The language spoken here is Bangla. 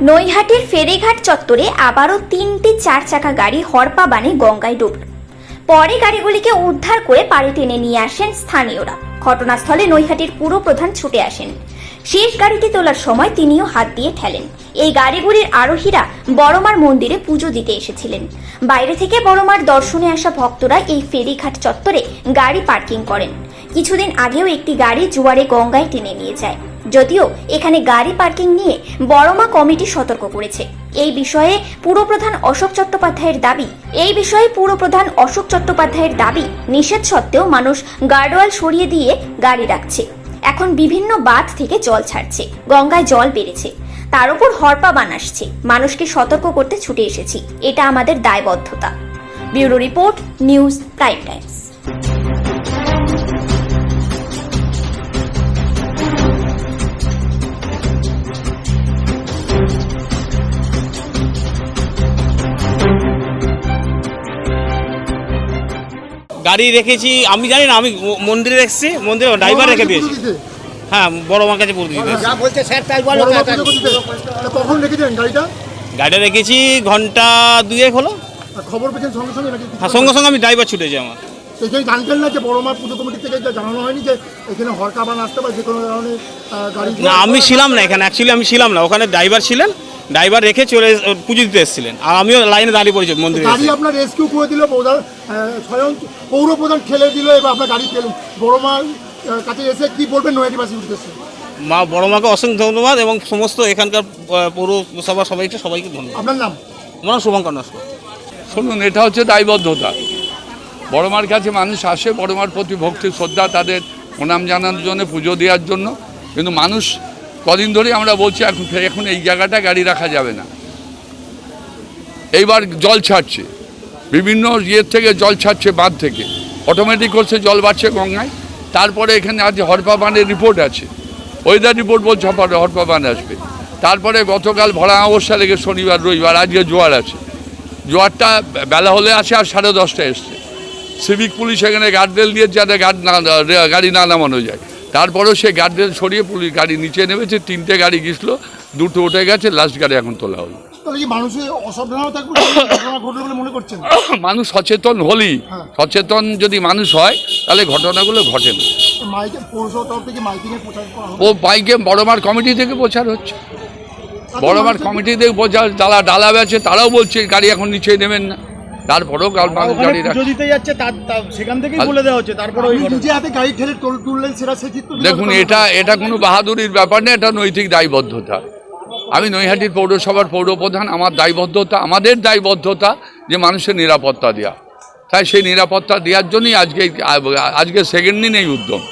নৈহাটির ফেরিঘাট চত্বরে আবারও 3টি 4 চাকা গাড়ি হরপা বানে গঙ্গায় ডুবল। পরে গাড়িগুলিকে উদ্ধার করে পাড়ে টেনে নিয়ে আসেন স্থানীয়রা। ঘটনাস্থলে নৈহাটির পুরপ্রধান ছুটে আসেন। শেষ গাড়িটি তোলার সময় তিনিও হাত দিয়ে ঠেলেন। এই গাড়িগুলির আরোহীরা বড়মার মন্দিরে পুজো দিতে এসেছিলেন। বাইরে থেকে বড়মার দর্শনে আসা ভক্তরা এই ফেরিঘাট চত্বরে গাড়ি পার্কিং করেন। কিছুদিন আগেও একটি গাড়ি জোয়ারে গঙ্গায় টেনে নিয়ে যায়। যদিও এখানে গাড়ি পার্কিং নিয়ে বড়মা কমিটি সতর্ক করেছে। এই বিষয়ে পুরপ্রধান অশোক চট্টোপাধ্যায়ের দাবি নিষেধ সত্ত্বেও মানুষ গার্ডওয়াল সরিয়ে দিয়ে গাড়ি রাখছে। এখন বিভিন্ন বাঁধ থেকে জল ছাড়ছে, গঙ্গায় জল বেড়েছে, তার উপর হরপা বান আসছে। মানুষকে সতর্ক করতে ছুটে এসেছি, এটা আমাদের দায়বদ্ধতা। Bureau report, news prime Times. গাড়ি রেখেছি আমি জানি না, আমি মন্দিরে রেখেছি, মন্দিরে ড্রাইভার রেখে দিয়েছি। হ্যাঁ, বড় মার কাছে পুরো দিয়েছি। কখন রেখেছেন গাড়িটা? গাড়িটা রেখেছি ঘন্টা 2 হলো। খবর পেয়েছেন সঙ্গে সঙ্গে নাকি? হ্যাঁ, সঙ্গে সঙ্গে আমি ড্রাইভার ছুটেছি আমার। এখানে জানতেন না যে বড়মার পুজো কমিটি থেকে জানানো হয়নি যে এখানে হরকা বান আসতে পারে যে কোনো ধরনের গাড়ি? না, আমি ছিলাম না এখানে, অ্যাকচুয়ালি আমি ছিলাম না ওখানে, ড্রাইভার ছিলেন, ড্রাইভার রেখে চলে পুজো দিতে এসেছিলেন, আর আমিও লাইনে দাঁড়িয়ে পড়েছি মন্দিরে। গাড়ি আপনার রেস্কিউ করে দিল, স্বয়ং পৌরপ্রধান ঠেলে দিল, এবার আপনার গাড়ি পেলেন। বড়মার কাছে এসে কি বলবেন নৈহাটিবাসীর উদ্দেশ্যে? মা বড় মাকে অসংখ্য ধন্যবাদ এবং সমস্ত এখানকার পৌরসভা সবাইকে ধন্যবাদ। আপনার নাম? আমার নাম শুভঙ্কর নস্কর। শুনুন, এটা হচ্ছে দায়বদ্ধতা। বড়মার কাছে মানুষ আসে বড়মার প্রতি ভক্তি শ্রদ্ধা, তাদের প্রণাম জানানোর জন্য, পুজো দেওয়ার জন্য। কিন্তু মানুষ কদিন ধরে আমরা বলছি এখন এই জায়গাটা গাড়ি রাখা যাবে না। এইবার জল ছাড়ছে, বিভিন্ন ইয়ের থেকে জল ছাড়ছে, বাঁধ থেকে অটোমেটিক করছে, জল বাড়ছে গঙ্গায়। তারপরে এখানে আজ হরপা বানের রিপোর্ট আছে, ওয়েদার রিপোর্ট বলছে হরপা বান আসবে। তারপরে গতকাল ভরা অবস্থা লেগে শনিবার রবিবার, আজকে জোয়ার আছে। জোয়ারটা বেলা হলে আছে, আর 10:30টায় এসছে। সিভিক পুলিশ এখানে গার্ডরেল দিয়ে যাতে গাড়ি না নামানো যায়। তারপরেও সে গার্ডরেল সরিয়ে পুলিশ গাড়ি নিচে নেমেছে। 3টে গাড়ি গেছিলো, 2টো উঠে গেছে, লাস্ট গাড়ি এখন তোলা হলো। মানুষ সচেতন হলেই, সচেতন যদি মানুষ হয় তাহলে ঘটনাগুলো ঘটে না। ও বাইকে বড়মার কমিটি থেকে প্রচার হচ্ছে, বড়মার কমিটি থেকে প্রচার। যারা ডালা বেছে তারাও বলছে গাড়ি এখন নিচে নেবেন না। তারপরেও মানুষ গাড়ি দেখুন, এটা কোনো বাহাদুরির ব্যাপার না, এটা নৈতিক দায়বদ্ধতা। আমি নৈহাটির পৌরসভার পৌরপ্রধান, আমার দায়বদ্ধতা, আমাদের দায়বদ্ধতা যে মানুষের নিরাপত্তা দেওয়া। তাই সেই নিরাপত্তা দেওয়ার জন্যই আজকে 2nd দিন এই উদ্যম।